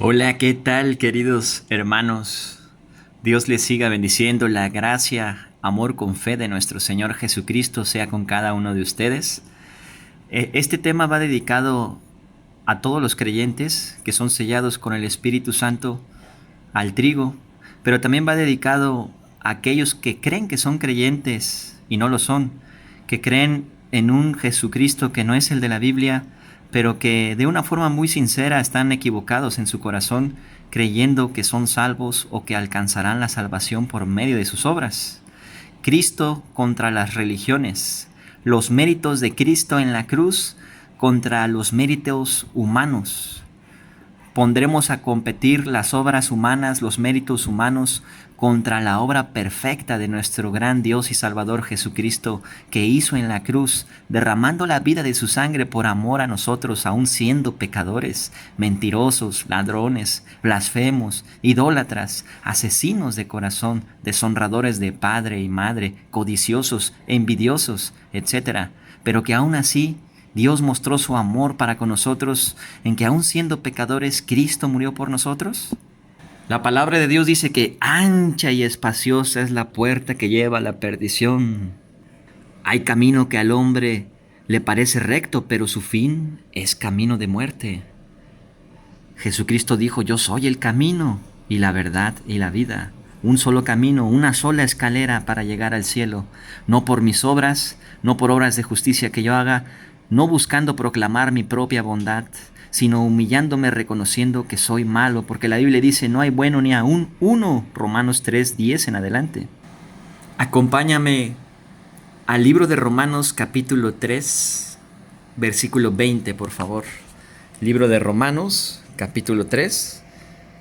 Hola, ¿qué tal, queridos hermanos? Dios les siga bendiciendo. La gracia, amor con fe de nuestro Señor Jesucristo sea con cada uno de ustedes. Este tema va dedicado a todos los creyentes que son sellados con el Espíritu Santo, al trigo, pero también va dedicado a aquellos que creen que son creyentes y no lo son, que creen en un Jesucristo que no es el de la Biblia, pero que de una forma muy sincera están equivocados en su corazón, creyendo que son salvos o que alcanzarán la salvación por medio de sus obras. Cristo contra las religiones, los méritos de Cristo en la cruz contra los méritos humanos. Pondremos a competir las obras humanas, los méritos humanos, contra la obra perfecta de nuestro gran Dios y Salvador Jesucristo, que hizo en la cruz, derramando la vida de su sangre por amor a nosotros, aun siendo pecadores, mentirosos, ladrones, blasfemos, idólatras, asesinos de corazón, deshonradores de padre y madre, codiciosos, envidiosos, etcétera. Pero que aún así Dios mostró su amor para con nosotros en que aun siendo pecadores, Cristo murió por nosotros. La palabra de Dios dice que ancha y espaciosa es la puerta que lleva a la perdición. Hay camino que al hombre le parece recto, pero su fin es camino de muerte. Jesucristo dijo: yo soy el camino y la verdad y la vida. Un solo camino, una sola escalera para llegar al cielo. No por mis obras, no por obras de justicia que yo haga, no buscando proclamar mi propia bondad, sino humillándome, reconociendo que soy malo, porque la Biblia dice: no hay bueno ni aún uno. Romanos 3:10 en adelante. Acompáñame al libro de Romanos capítulo 3, versículo 20, por favor. Libro de Romanos capítulo 3,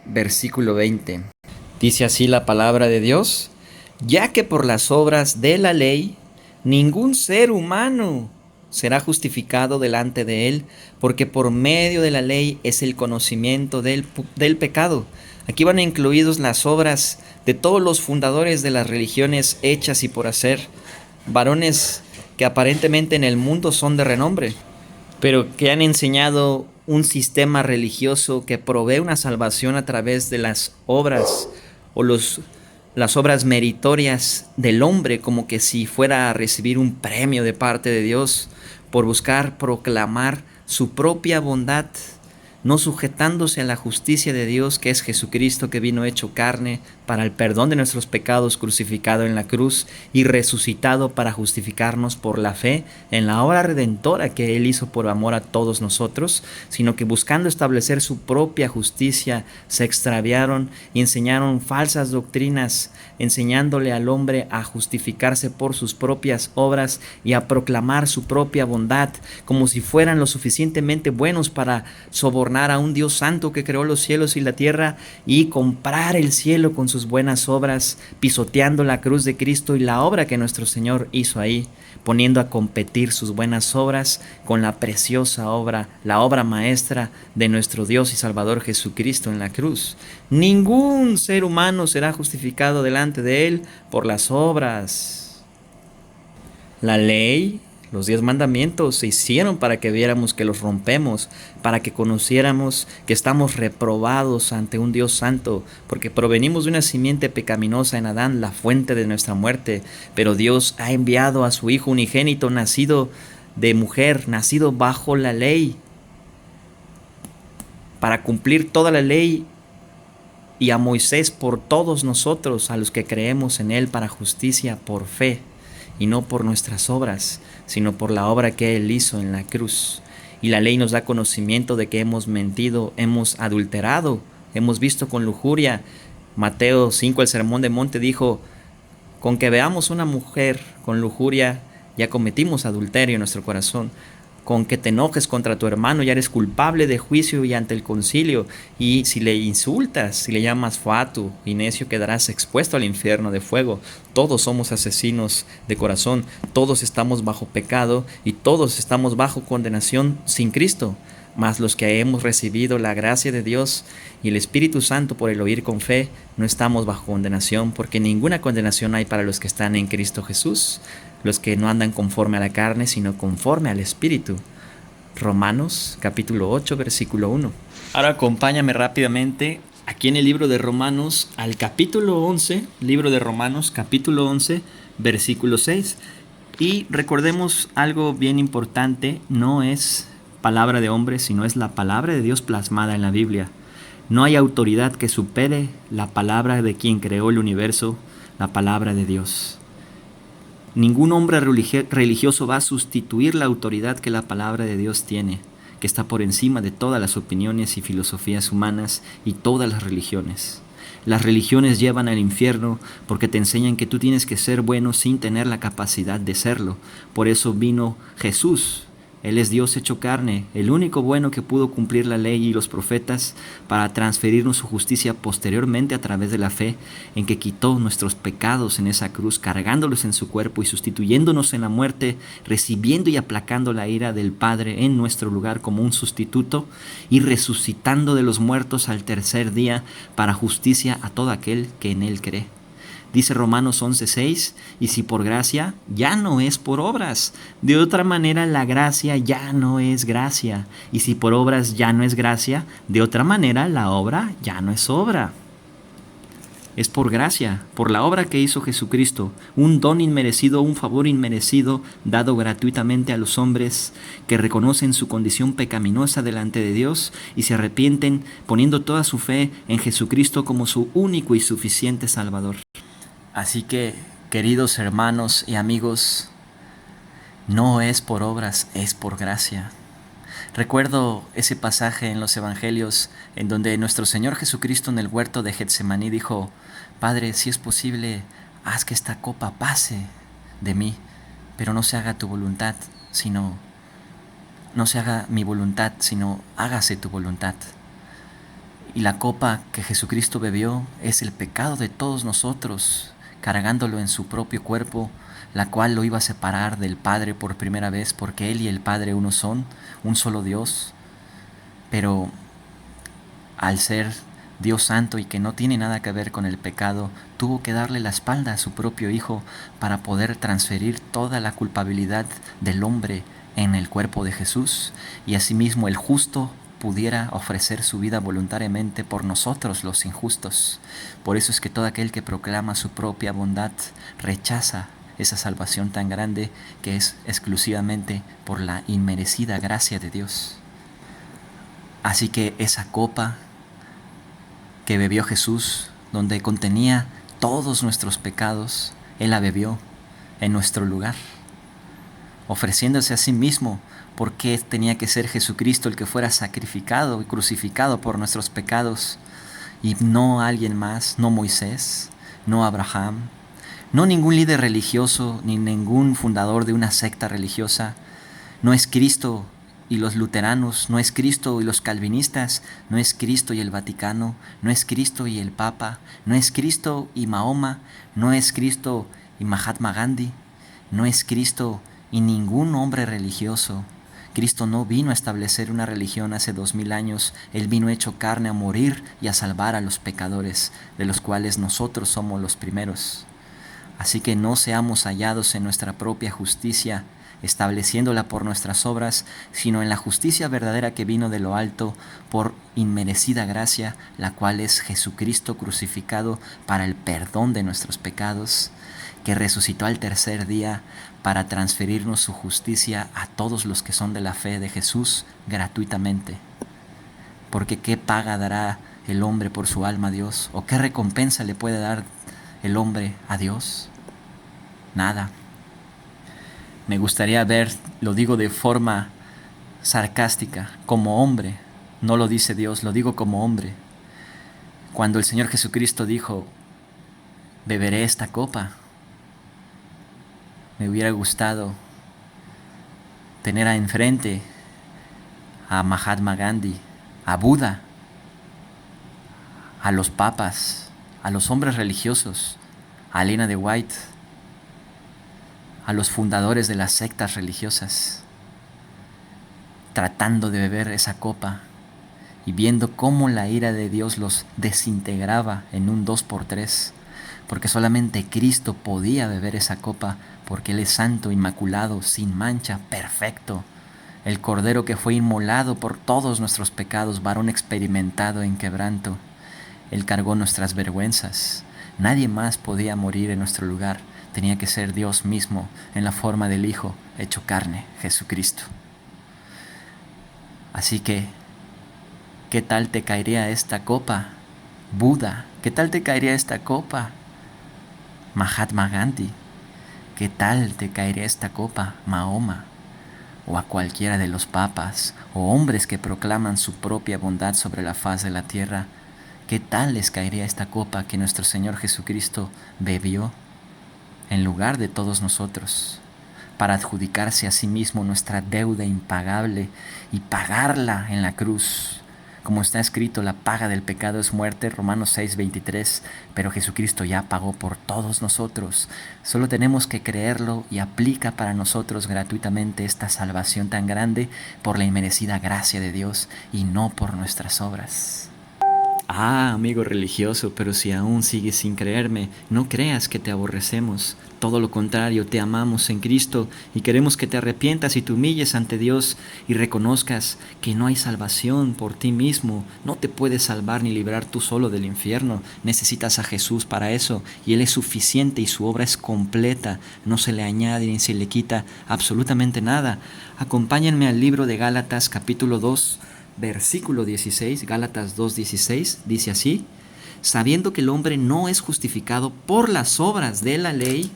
versículo 20. Dice así la palabra de Dios: ya que por las obras de la ley ningún ser humano será justificado delante de él, porque por medio de la ley es el conocimiento del pecado. Aquí van incluidos las obras de todos los fundadores de las religiones hechas y por hacer, varones que aparentemente en el mundo son de renombre, pero que han enseñado un sistema religioso que provee una salvación a través de las obras o las obras meritorias del hombre, como que si fuera a recibir un premio de parte de Dios por buscar proclamar su propia bondad, no sujetándose a la justicia de Dios, que es Jesucristo, que vino hecho carne para el perdón de nuestros pecados, crucificado en la cruz y resucitado para justificarnos por la fe en la obra redentora que Él hizo por amor a todos nosotros, sino que buscando establecer su propia justicia, se extraviaron y enseñaron falsas doctrinas, enseñándole al hombre a justificarse por sus propias obras y a proclamar su propia bondad, como si fueran lo suficientemente buenos para sobornar a un Dios santo que creó los cielos y la tierra y comprar el cielo con sus buenas obras, pisoteando la cruz de Cristo y la obra que nuestro Señor hizo ahí, poniendo a competir sus buenas obras con la preciosa obra, la obra maestra de nuestro Dios y Salvador Jesucristo en la cruz. Ningún ser humano será justificado delante de Él por las obras. La ley, los 10 mandamientos se hicieron para que viéramos que los rompemos, para que conociéramos que estamos reprobados ante un Dios santo, porque provenimos de una simiente pecaminosa en Adán, la fuente de nuestra muerte. Pero Dios ha enviado a su Hijo unigénito, nacido de mujer, nacido bajo la ley, para cumplir toda la ley, y a Moisés por todos nosotros, a los que creemos en Él, para justicia por fe, y no por nuestras obras, sino por la obra que Él hizo en la cruz. Y la ley nos da conocimiento de que hemos mentido, hemos adulterado, hemos visto con lujuria. Mateo 5, el Sermón de Monte, dijo: con que veamos una mujer con lujuria, ya cometimos adulterio en nuestro corazón. Con que te enojes contra tu hermano, ya eres culpable de juicio y ante el concilio. Y si le insultas, si le llamas fatu y necio, quedarás expuesto al infierno de fuego. Todos somos asesinos de corazón, todos estamos bajo pecado y todos estamos bajo condenación sin Cristo. Mas los que hemos recibido la gracia de Dios y el Espíritu Santo por el oír con fe, no estamos bajo condenación, porque ninguna condenación hay para los que están en Cristo Jesús, los que no andan conforme a la carne, sino conforme al Espíritu. Romanos capítulo 8, versículo 1. Ahora acompáñame rápidamente aquí en el libro de Romanos al capítulo 11, libro de Romanos capítulo 11, versículo 6. Y recordemos algo bien importante, no es palabra de hombre, sino es la palabra de Dios plasmada en la Biblia. No hay autoridad que supere la palabra de quien creó el universo, la palabra de Dios. Ningún hombre religioso va a sustituir la autoridad que la palabra de Dios tiene, que está por encima de todas las opiniones y filosofías humanas y todas las religiones. Las religiones llevan al infierno porque te enseñan que tú tienes que ser bueno sin tener la capacidad de serlo. Por eso vino Jesús. Él es Dios hecho carne, el único bueno que pudo cumplir la ley y los profetas para transferirnos su justicia posteriormente a través de la fe en que quitó nuestros pecados en esa cruz, cargándolos en su cuerpo y sustituyéndonos en la muerte, recibiendo y aplacando la ira del Padre en nuestro lugar como un sustituto y resucitando de los muertos al tercer día para justicia a todo aquel que en Él cree. Dice Romanos 11:6, y si por gracia, ya no es por obras. De otra manera, la gracia ya no es gracia. Y si por obras ya no es gracia, de otra manera, la obra ya no es obra. Es por gracia, por la obra que hizo Jesucristo, un don inmerecido, un favor inmerecido, dado gratuitamente a los hombres que reconocen su condición pecaminosa delante de Dios y se arrepienten poniendo toda su fe en Jesucristo como su único y suficiente Salvador. Así que, queridos hermanos y amigos, no es por obras, es por gracia. Recuerdo ese pasaje en los Evangelios en donde nuestro Señor Jesucristo en el huerto de Getsemaní dijo: Padre, si es posible, haz que esta copa pase de mí, pero no se haga tu voluntad, sino no se haga mi voluntad, sino hágase tu voluntad. Y la copa que Jesucristo bebió es el pecado de todos nosotros, cargándolo en su propio cuerpo, la cual lo iba a separar del Padre por primera vez, porque Él y el Padre uno son, un solo Dios. Pero al ser Dios santo y que no tiene nada que ver con el pecado, tuvo que darle la espalda a su propio Hijo para poder transferir toda la culpabilidad del hombre en el cuerpo de Jesús, y asimismo el justo pudiera ofrecer su vida voluntariamente por nosotros los injustos. Por eso es que todo aquel que proclama su propia bondad rechaza esa salvación tan grande que es exclusivamente por la inmerecida gracia de Dios. Así que esa copa que bebió Jesús, donde contenía todos nuestros pecados, Él la bebió en nuestro lugar, ofreciéndose a sí mismo, porque tenía que ser Jesucristo el que fuera sacrificado y crucificado por nuestros pecados, y no alguien más, no Moisés, no Abraham, no ningún líder religioso, ni ningún fundador de una secta religiosa. No es Cristo y los luteranos, no es Cristo y los calvinistas, no es Cristo y el Vaticano, no es Cristo y el Papa, no es Cristo y Mahoma, no es Cristo y Mahatma Gandhi, no es Cristo y ningún hombre religioso. Cristo no vino a establecer una religión hace 2000 años, Él vino hecho carne a morir y a salvar a los pecadores, de los cuales nosotros somos los primeros. Así que no seamos hallados en nuestra propia justicia, estableciéndola por nuestras obras, sino en la justicia verdadera que vino de lo alto por inmerecida gracia, la cual es Jesucristo crucificado para el perdón de nuestros pecados, que resucitó al tercer día para transferirnos su justicia a todos los que son de la fe de Jesús gratuitamente. Porque ¿qué paga dará el hombre por su alma a Dios? ¿O qué recompensa le puede dar el hombre a Dios? Nada. Me gustaría ver, lo digo de forma sarcástica, como hombre, no lo dice Dios, lo digo como hombre. Cuando el Señor Jesucristo dijo: beberé esta copa, me hubiera gustado tener enfrente a Mahatma Gandhi, a Buda, a los papas, a los hombres religiosos, a Elena de White, a los fundadores de las sectas religiosas, tratando de beber esa copa y viendo cómo la ira de Dios los desintegraba en un 2x3, porque solamente Cristo podía beber esa copa, porque Él es santo, inmaculado, sin mancha, perfecto. el Cordero que fue inmolado por todos nuestros pecados, varón experimentado en quebranto. Él cargó nuestras vergüenzas. Nadie más podía morir en nuestro lugar. Tenía que ser Dios mismo en la forma del Hijo hecho carne, Jesucristo. Así que, ¿qué tal te caería esta copa, Buda? ¿Qué tal te caería esta copa, Mahatma Gandhi? ¿Qué tal te caería esta copa, Mahoma? O a cualquiera de los papas o hombres que proclaman su propia bondad sobre la faz de la tierra. ¿Qué tal les caería esta copa que nuestro Señor Jesucristo bebió en lugar de todos nosotros, para adjudicarse a sí mismo nuestra deuda impagable y pagarla en la cruz? Como está escrito, la paga del pecado es muerte, Romanos 6:23, pero Jesucristo ya pagó por todos nosotros. Solo tenemos que creerlo y aplica para nosotros gratuitamente esta salvación tan grande por la inmerecida gracia de Dios y no por nuestras obras. Ah, amigo religioso, pero si aún sigues sin creerme, no creas que te aborrecemos. Todo lo contrario, te amamos en Cristo y queremos que te arrepientas y te humilles ante Dios y reconozcas que no hay salvación por ti mismo. No te puedes salvar ni librar tú solo del infierno. Necesitas a Jesús para eso y Él es suficiente y su obra es completa. No se le añade ni se le quita absolutamente nada. Acompáñenme al libro de Gálatas capítulo 2. Versículo 16, Gálatas 2:16, dice así: sabiendo que el hombre no es justificado por las obras de la ley,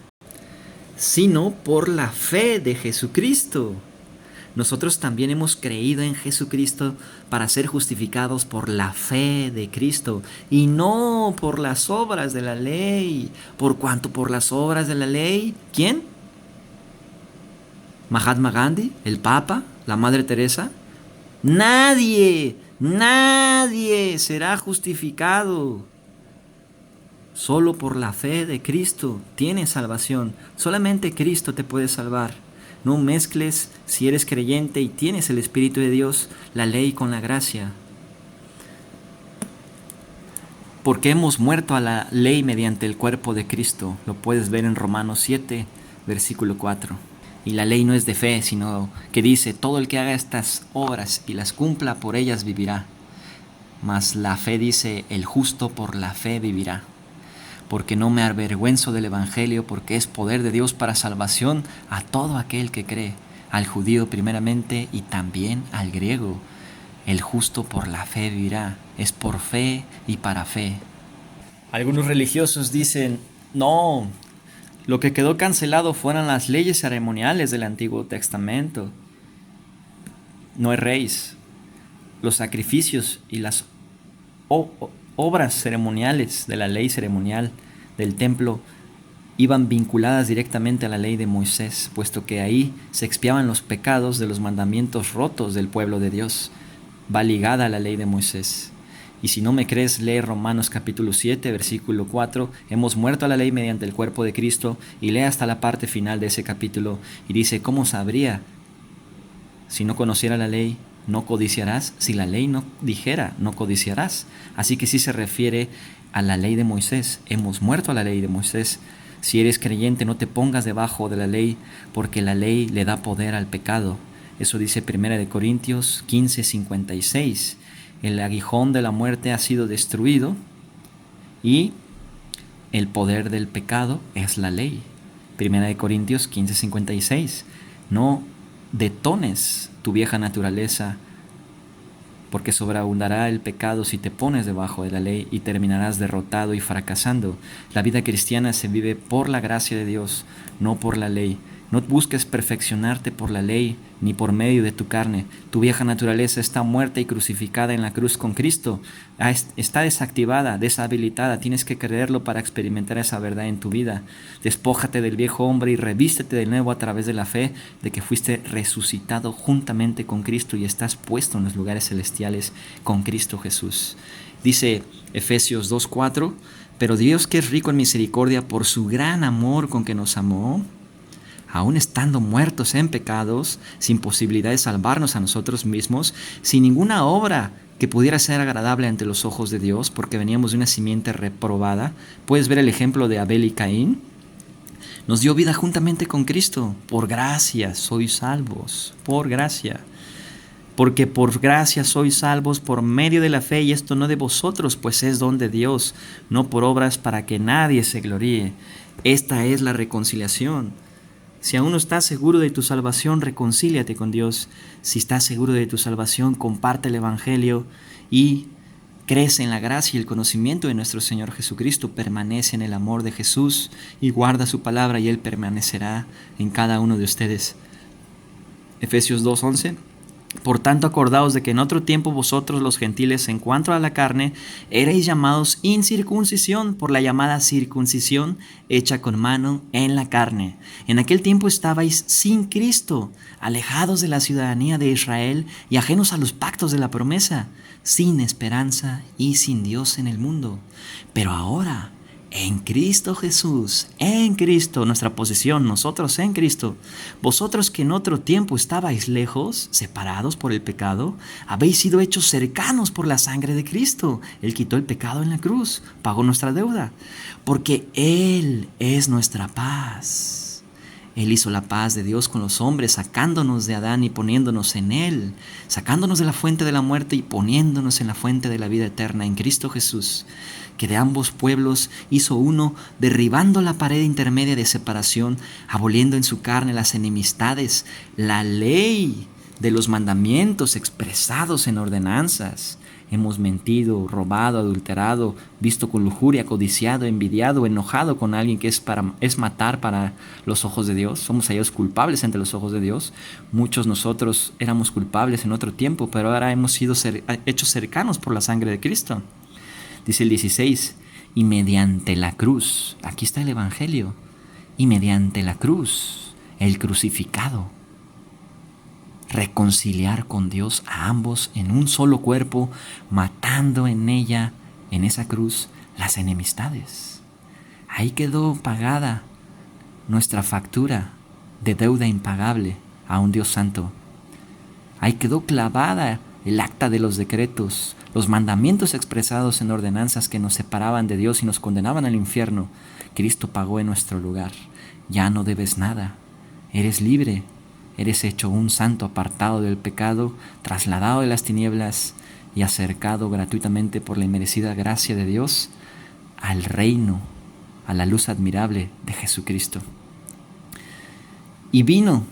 sino por la fe de Jesucristo. Nosotros también hemos creído en Jesucristo para ser justificados por la fe de Cristo y no por las obras de la ley. ¿Por cuánto por las obras de la ley? ¿Quién? ¿Mahatma Gandhi? ¿El Papa? ¿La Madre Teresa? Nadie será justificado. Solo por la fe de Cristo tienes salvación. Solamente Cristo te puede salvar. No mezcles, si eres creyente y tienes el Espíritu de Dios, la ley con la gracia. Porque hemos muerto a la ley mediante el cuerpo de Cristo. Lo puedes ver en Romanos 7, versículo 4. Y la ley no es de fe, sino que dice: todo el que haga estas obras y las cumpla, por ellas vivirá. Mas la fe dice: el justo por la fe vivirá. Porque no me avergüenzo del Evangelio, porque es poder de Dios para salvación a todo aquel que cree, al judío primeramente y también al griego. El justo por la fe vivirá. Es por fe y para fe. Algunos religiosos dicen: no, lo que quedó cancelado fueron las leyes ceremoniales del Antiguo Testamento. No erréis. Los sacrificios y las obras ceremoniales de la ley ceremonial del templo iban vinculadas directamente a la ley de Moisés, puesto que ahí se expiaban los pecados de los mandamientos rotos del pueblo de Dios. Va ligada a la ley de Moisés. Y si no me crees, lee Romanos capítulo 7, versículo 4. Hemos muerto a la ley mediante el cuerpo de Cristo. Y lee hasta la parte final de ese capítulo. Y dice: ¿cómo sabría si no conociera la ley? No codiciarás. Si la ley no dijera, no codiciarás. Así que sí se refiere a la ley de Moisés. Hemos muerto a la ley de Moisés. Si eres creyente, no te pongas debajo de la ley, porque la ley le da poder al pecado. Eso dice 1 Corintios 15:56. El aguijón de la muerte ha sido destruido y el poder del pecado es la ley. 1 Corintios 15:56. No detones tu vieja naturaleza, porque sobreabundará el pecado si te pones debajo de la ley y terminarás derrotado y fracasando. La vida cristiana se vive por la gracia de Dios, no por la ley. No busques perfeccionarte por la ley ni por medio de tu carne. Tu vieja naturaleza está muerta y crucificada en la cruz con Cristo. Está desactivada, deshabilitada. Tienes que creerlo para experimentar esa verdad en tu vida. Despójate del viejo hombre y revístete de nuevo a través de la fe de que fuiste resucitado juntamente con Cristo y estás puesto en los lugares celestiales con Cristo Jesús. Dice Efesios 2:4: pero Dios, que es rico en misericordia por su gran amor con que nos amó, aún estando muertos en pecados, sin posibilidad de salvarnos a nosotros mismos, sin ninguna obra que pudiera ser agradable ante los ojos de Dios, porque veníamos de una simiente reprobada. Puedes ver el ejemplo de Abel y Caín. Nos dio vida juntamente con Cristo. Por gracia sois salvos, por gracia. Porque por gracia sois salvos por medio de la fe, y esto no de vosotros, pues es don de Dios, no por obras para que nadie se gloríe. Esta es la reconciliación. Si aún no estás seguro de tu salvación, reconcíliate con Dios. Si estás seguro de tu salvación, comparte el Evangelio y crece en la gracia y el conocimiento de nuestro Señor Jesucristo. Permanece en el amor de Jesús y guarda su palabra, y Él permanecerá en cada uno de ustedes. Efesios 2:11. Por tanto, acordaos de que en otro tiempo vosotros los gentiles, en cuanto a la carne, erais llamados incircuncisión por la llamada circuncisión hecha con mano en la carne. En aquel tiempo estabais sin Cristo, alejados de la ciudadanía de Israel y ajenos a los pactos de la promesa, sin esperanza y sin Dios en el mundo. Pero ahora, en Cristo Jesús, en Cristo, nuestra posición, nosotros en Cristo, vosotros que en otro tiempo estabais lejos, separados por el pecado, habéis sido hechos cercanos por la sangre de Cristo. Él quitó el pecado en la cruz, pagó nuestra deuda, porque Él es nuestra paz. Él hizo la paz de Dios con los hombres, sacándonos de Adán y poniéndonos en Él, sacándonos de la fuente de la muerte y poniéndonos en la fuente de la vida eterna en Cristo Jesús, que de ambos pueblos hizo uno, derribando la pared intermedia de separación, aboliendo en su carne las enemistades, la ley de los mandamientos expresados en ordenanzas. Hemos mentido, robado, adulterado, visto con lujuria, codiciado, envidiado, enojado con alguien que es matar para los ojos de Dios. Somos hallados culpables ante los ojos de Dios. Muchos nosotros éramos culpables en otro tiempo, pero ahora hemos sido hechos cercanos por la sangre de Cristo. Dice el 16, y mediante la cruz, aquí está el Evangelio, y mediante la cruz, el crucificado, reconciliar con Dios a ambos en un solo cuerpo, matando en ella, en esa cruz, las enemistades. Ahí quedó pagada nuestra factura de deuda impagable a un Dios santo. Ahí quedó clavada el acta de los decretos, los mandamientos expresados en ordenanzas que nos separaban de Dios y nos condenaban al infierno. Cristo pagó en nuestro lugar. Ya no debes nada. Eres libre. Eres hecho un santo apartado del pecado, trasladado de las tinieblas y acercado gratuitamente por la inmerecida gracia de Dios al reino, a la luz admirable de Jesucristo. Y vino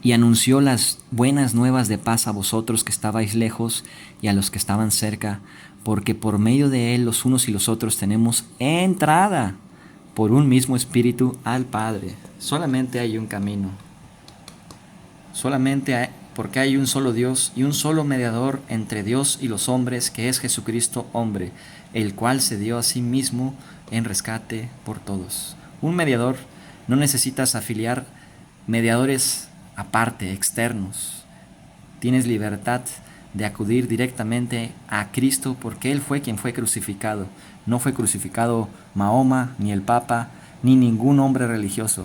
y anunció las buenas nuevas de paz a vosotros que estabais lejos y a los que estaban cerca, porque por medio de Él los unos y los otros tenemos entrada por un mismo Espíritu al Padre. Solamente hay un camino. Porque hay un solo Dios y un solo mediador entre Dios y los hombres, que es Jesucristo hombre, el cual se dio a sí mismo en rescate por todos. Un mediador, no necesitas afiliar mediadores aparte, externos. Tienes libertad de acudir directamente a Cristo, porque Él fue quien fue crucificado. No fue crucificado Mahoma, ni el Papa, ni ningún hombre religioso.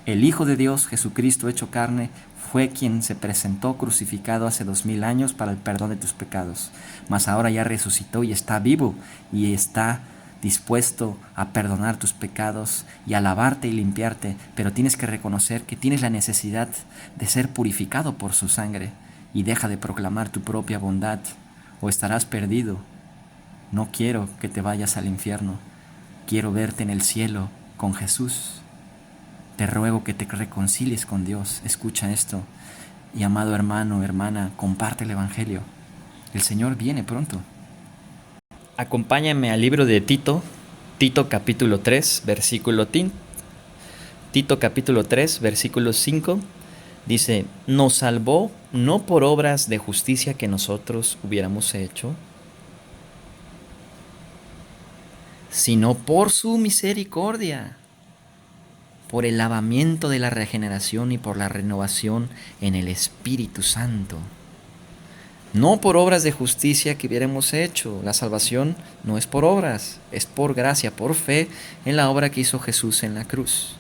El Hijo de Dios, Jesucristo hecho carne, fue quien se presentó crucificado hace 2000 años para el perdón de tus pecados. Mas ahora ya resucitó y está vivo y está dispuesto a perdonar tus pecados y a lavarte y limpiarte, pero tienes que reconocer que tienes la necesidad de ser purificado por su sangre, y deja de proclamar tu propia bondad o estarás perdido. No quiero que te vayas al infierno, quiero verte en el cielo con Jesús. Te ruego que te reconcilies con Dios. Escucha esto, y amado hermano, hermana, comparte el Evangelio. El Señor viene pronto. Acompáñame al libro de Tito, Tito capítulo 3, Tito capítulo 3, versículo 5, dice, nos salvó no por obras de justicia que nosotros hubiéramos hecho, sino por su misericordia, por el lavamiento de la regeneración y por la renovación en el Espíritu Santo. No por obras de justicia que hubiéramos hecho. La salvación no es por obras, es por gracia, por fe en la obra que hizo Jesús en la cruz.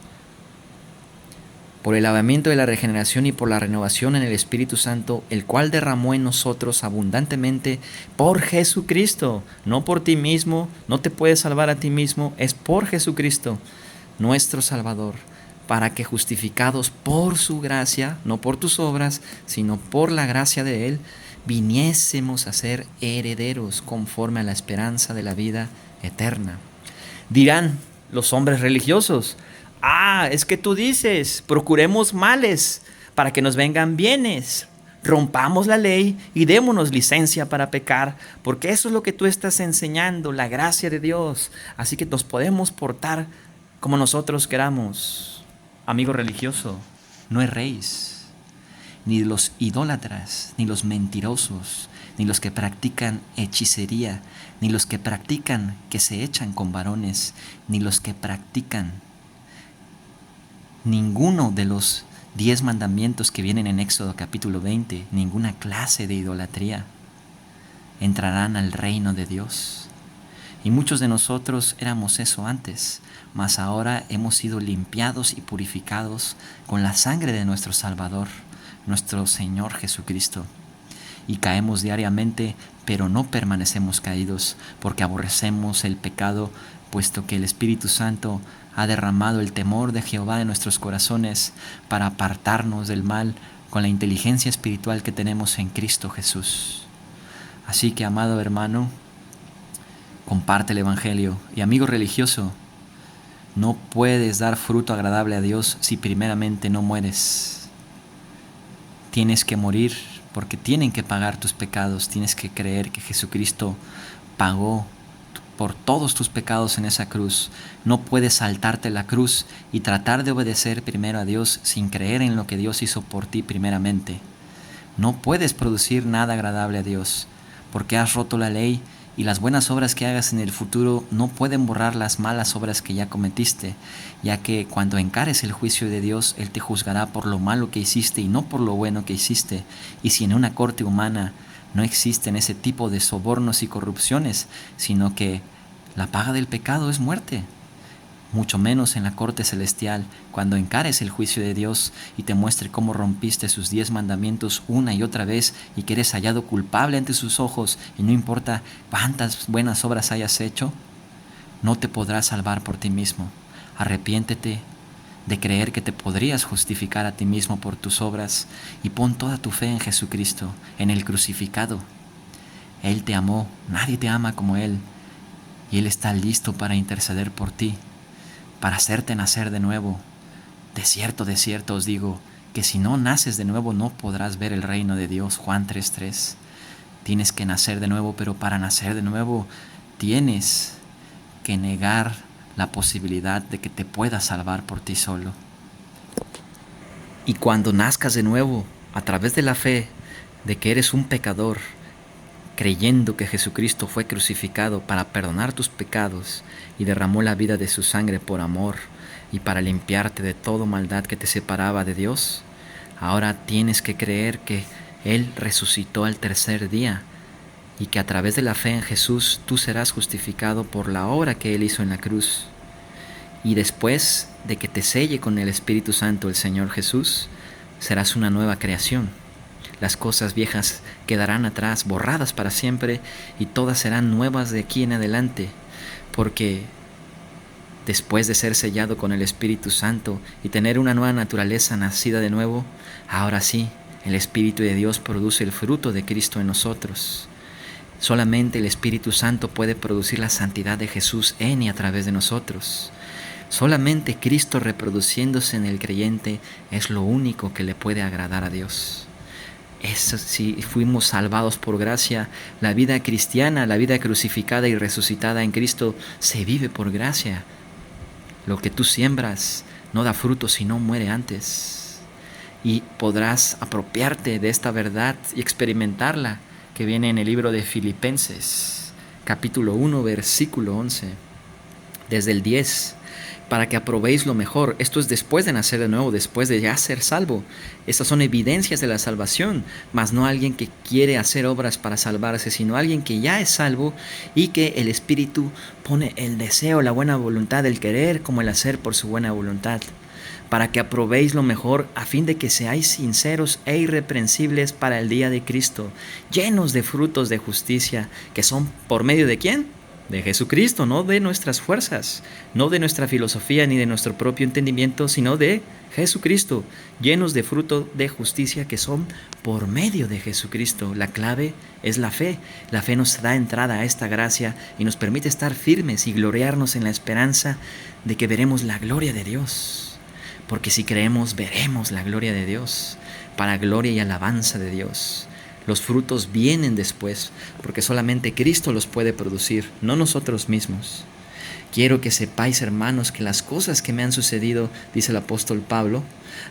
Por el lavamiento de la regeneración y por la renovación en el Espíritu Santo, el cual derramó en nosotros abundantemente por Jesucristo. No por ti mismo, no te puedes salvar a ti mismo, es por Jesucristo, nuestro Salvador, para que justificados por su gracia, no por tus obras, sino por la gracia de Él, viniésemos a ser herederos conforme a la esperanza de la vida eterna. Dirán los hombres religiosos: es que tú dices, procuremos males para que nos vengan bienes. Rompamos la ley y démonos licencia para pecar, porque eso es lo que tú estás enseñando, la gracia de Dios. Así que nos podemos portar como nosotros queramos. Amigo religioso, no erréis, ni los idólatras, ni los mentirosos, ni los que practican hechicería, ni los que practican que se echan con varones, ni los que practican ninguno de los 10 mandamientos que vienen en Éxodo capítulo 20, ninguna clase de idolatría, entrarán al reino de Dios. Y muchos de nosotros éramos eso antes, mas ahora hemos sido limpiados y purificados con la sangre de nuestro Salvador, nuestro Señor Jesucristo. Y caemos diariamente, pero no permanecemos caídos, porque aborrecemos el pecado, puesto que el Espíritu Santo ha derramado el temor de Jehová en nuestros corazones para apartarnos del mal con la inteligencia espiritual que tenemos en Cristo Jesús. Así que, amado hermano, comparte el Evangelio. Y amigo religioso, no puedes dar fruto agradable a Dios si primeramente no mueres. Tienes que morir porque tienen que pagar tus pecados. Tienes que creer que Jesucristo pagó por todos tus pecados en esa cruz. No puedes saltarte la cruz y tratar de obedecer primero a Dios sin creer en lo que Dios hizo por ti primeramente. No puedes producir nada agradable a Dios porque has roto la ley, y las buenas obras que hagas en el futuro no pueden borrar las malas obras que ya cometiste, ya que cuando encares el juicio de Dios, Él te juzgará por lo malo que hiciste y no por lo bueno que hiciste. Y si en una corte humana no existen ese tipo de sobornos y corrupciones, sino que la paga del pecado es muerte, mucho menos en la corte celestial, cuando encares el juicio de Dios y te muestre cómo rompiste sus 10 mandamientos una y otra vez y que eres hallado culpable ante sus ojos, y no importa cuántas buenas obras hayas hecho, no te podrás salvar por ti mismo. Arrepiéntete de creer que te podrías justificar a ti mismo por tus obras y pon toda tu fe en Jesucristo, en el crucificado. Él te amó, nadie te ama como Él, y Él está listo para interceder por ti, para hacerte nacer de nuevo. De cierto os digo, que si no naces de nuevo no podrás ver el reino de Dios. Juan 3:3. Tienes que nacer de nuevo, pero para nacer de nuevo tienes que negar la posibilidad de que te puedas salvar por ti solo. Y cuando nazcas de nuevo, a través de la fe de que eres un pecador, creyendo que Jesucristo fue crucificado para perdonar tus pecados y derramó la vida de su sangre por amor y para limpiarte de toda maldad que te separaba de Dios, ahora tienes que creer que Él resucitó al tercer día y que a través de la fe en Jesús tú serás justificado por la obra que Él hizo en la cruz. Y después de que te selle con el Espíritu Santo el Señor Jesús, serás una nueva creación. Las cosas viejas quedarán atrás, borradas para siempre, y todas serán nuevas de aquí en adelante, porque después de ser sellado con el Espíritu Santo y tener una nueva naturaleza nacida de nuevo, ahora sí, el Espíritu de Dios produce el fruto de Cristo en nosotros. Solamente el Espíritu Santo puede producir la santidad de Jesús en y a través de nosotros. Solamente Cristo reproduciéndose en el creyente es lo único que le puede agradar a Dios. Si fuimos salvados por gracia, la vida cristiana, la vida crucificada y resucitada en Cristo se vive por gracia. Lo que tú siembras no da fruto si no muere antes. Y podrás apropiarte de esta verdad y experimentarla, que viene en el libro de Filipenses, capítulo 1, versículo 11, desde el 10. Para que aprobéis lo mejor. Esto es después de nacer de nuevo, después de ya ser salvo. Estas son evidencias de la salvación, mas no alguien que quiere hacer obras para salvarse, sino alguien que ya es salvo y que el Espíritu pone el deseo, la buena voluntad, el querer como el hacer por su buena voluntad. Para que aprobéis lo mejor, a fin de que seáis sinceros e irreprensibles para el día de Cristo, llenos de frutos de justicia, que son ¿por medio de quién? de Jesucristo, no de nuestras fuerzas, no de nuestra filosofía ni de nuestro propio entendimiento, sino de Jesucristo, llenos de fruto de justicia que son por medio de Jesucristo. La clave es la fe. La fe nos da entrada a esta gracia y nos permite estar firmes y gloriarnos en la esperanza de que veremos la gloria de Dios. Porque si creemos, veremos la gloria de Dios, para gloria y alabanza de Dios. Los frutos vienen después, porque solamente Cristo los puede producir, no nosotros mismos. Quiero que sepáis, hermanos, que las cosas que me han sucedido, dice el apóstol Pablo,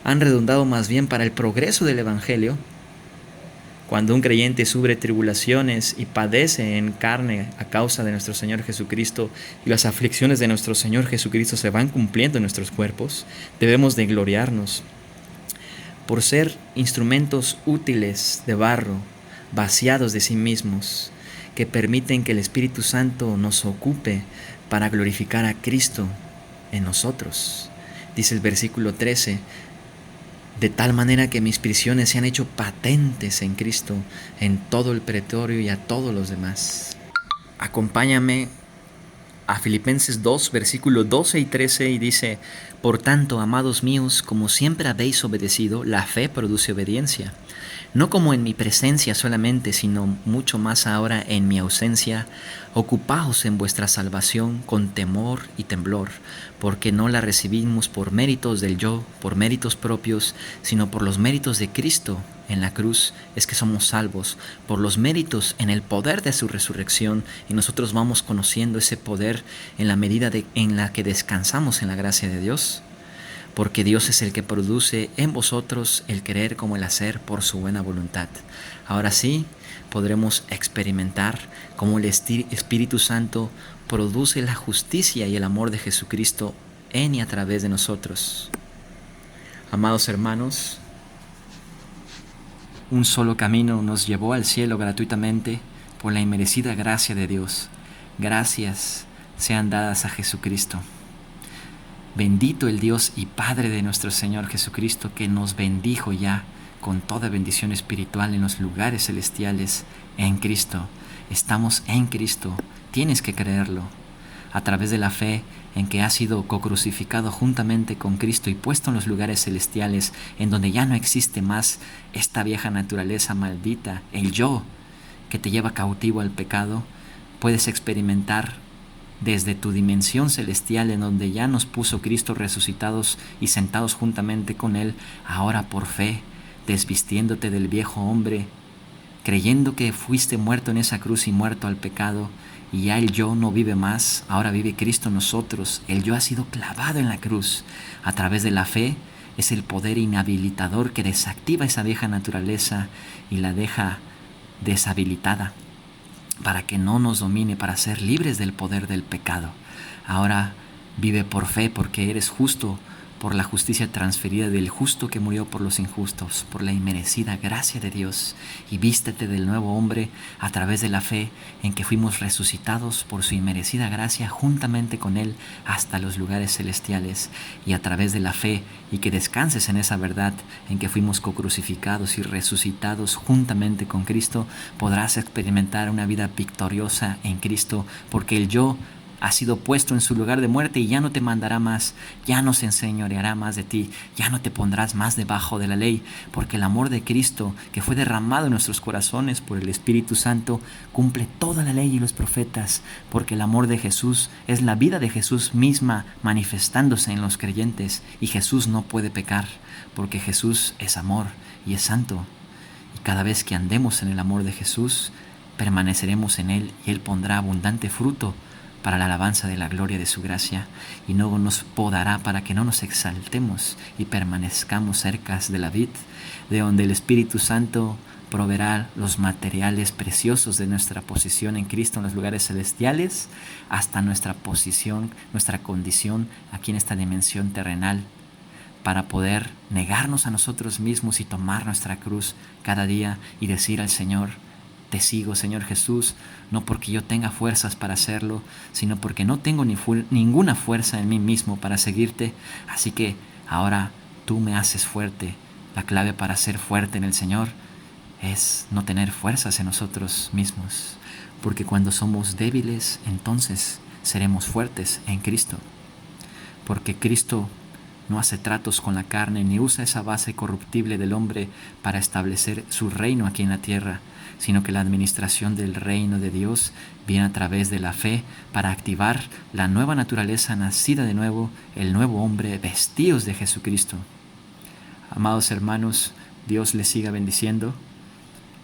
han redundado más bien para el progreso del Evangelio. Cuando un creyente sufre tribulaciones y padece en carne a causa de nuestro Señor Jesucristo y las aflicciones de nuestro Señor Jesucristo se van cumpliendo en nuestros cuerpos, debemos de gloriarnos por ser instrumentos útiles de barro, vaciados de sí mismos, que permiten que el Espíritu Santo nos ocupe para glorificar a Cristo en nosotros. Dice el versículo 13, de tal manera que mis prisiones se han hecho patentes en Cristo, en todo el pretorio y a todos los demás. Acompáñame a Filipenses 2, versículos 12 y 13, y dice: por tanto, amados míos, como siempre habéis obedecido, la fe produce obediencia. No como en mi presencia solamente, sino mucho más ahora en mi ausencia. Ocupaos en vuestra salvación con temor y temblor, porque no la recibimos por méritos del yo, por méritos propios, sino por los méritos de Cristo. En la cruz es que somos salvos, por los méritos en el poder de su resurrección, y nosotros vamos conociendo ese poder en la medida en la que descansamos en la gracia de Dios. Porque Dios es el que produce en vosotros el querer como el hacer por su buena voluntad. Ahora sí, podremos experimentar cómo el Espíritu Santo produce la justicia y el amor de Jesucristo en y a través de nosotros. Amados hermanos, un solo camino nos llevó al cielo gratuitamente por la inmerecida gracia de Dios. Gracias sean dadas a Jesucristo. Bendito el Dios y Padre de nuestro Señor Jesucristo, que nos bendijo ya con toda bendición espiritual en los lugares celestiales en Cristo. Estamos en Cristo, tienes que creerlo. A través de la fe en que has sido cocrucificado juntamente con Cristo y puesto en los lugares celestiales, en donde ya no existe más esta vieja naturaleza maldita, el yo que te lleva cautivo al pecado, puedes experimentar desde tu dimensión celestial, en donde ya nos puso Cristo resucitados y sentados juntamente con Él, ahora por fe, desvistiéndote del viejo hombre, creyendo que fuiste muerto en esa cruz y muerto al pecado, y ya el yo no vive más, ahora vive Cristo en nosotros. El yo ha sido clavado en la cruz. A través de la fe es el poder inhabilitador que desactiva esa vieja naturaleza y la deja deshabilitada, para que no nos domine, para ser libres del poder del pecado. Ahora vive por fe, porque eres justo, por la justicia transferida del justo que murió por los injustos, por la inmerecida gracia de Dios, y vístete del nuevo hombre a través de la fe en que fuimos resucitados por su inmerecida gracia juntamente con Él hasta los lugares celestiales, y a través de la fe y que descanses en esa verdad en que fuimos cocrucificados y resucitados juntamente con Cristo, podrás experimentar una vida victoriosa en Cristo, porque el yo ha sido puesto en su lugar de muerte y ya no te mandará más, ya no se enseñoreará más de ti, ya no te pondrás más debajo de la ley, porque el amor de Cristo, que fue derramado en nuestros corazones por el Espíritu Santo, cumple toda la ley y los profetas, porque el amor de Jesús es la vida de Jesús misma manifestándose en los creyentes, y Jesús no puede pecar, porque Jesús es amor y es santo. Y cada vez que andemos en el amor de Jesús, permaneceremos en Él y Él pondrá abundante fruto para la alabanza de la gloria de su gracia, y no nos podará para que no nos exaltemos y permanezcamos cerca de la vid, de donde el Espíritu Santo proveerá los materiales preciosos de nuestra posición en Cristo en los lugares celestiales, hasta nuestra posición, nuestra condición aquí en esta dimensión terrenal, para poder negarnos a nosotros mismos y tomar nuestra cruz cada día y decir al Señor: te sigo, Señor Jesús, no porque yo tenga fuerzas para hacerlo, sino porque no tengo ninguna fuerza en mí mismo para seguirte. Así que ahora tú me haces fuerte. La clave para ser fuerte en el Señor es no tener fuerzas en nosotros mismos. porque cuando somos débiles, entonces seremos fuertes en Cristo, porque Cristo no hace tratos con la carne ni usa esa base corruptible del hombre para establecer su reino aquí en la tierra, sino que la administración del reino de Dios viene a través de la fe para activar la nueva naturaleza nacida de nuevo, el nuevo hombre vestidos de Jesucristo. Amados hermanos, Dios les siga bendiciendo.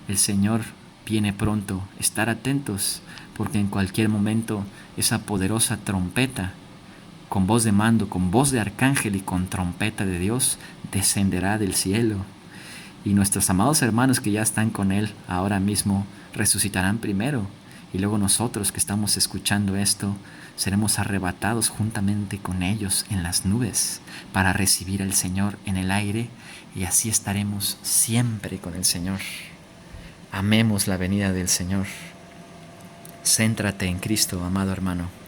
El Señor viene pronto. Estar atentos, porque en cualquier momento esa poderosa trompeta, con voz de mando, con voz de arcángel y con trompeta de Dios, descenderá del cielo. Y nuestros amados hermanos que ya están con Él ahora mismo resucitarán primero. Y luego nosotros que estamos escuchando esto, seremos arrebatados juntamente con ellos en las nubes para recibir al Señor en el aire, y así estaremos siempre con el Señor. Amemos la venida del Señor. Céntrate en Cristo, amado hermano.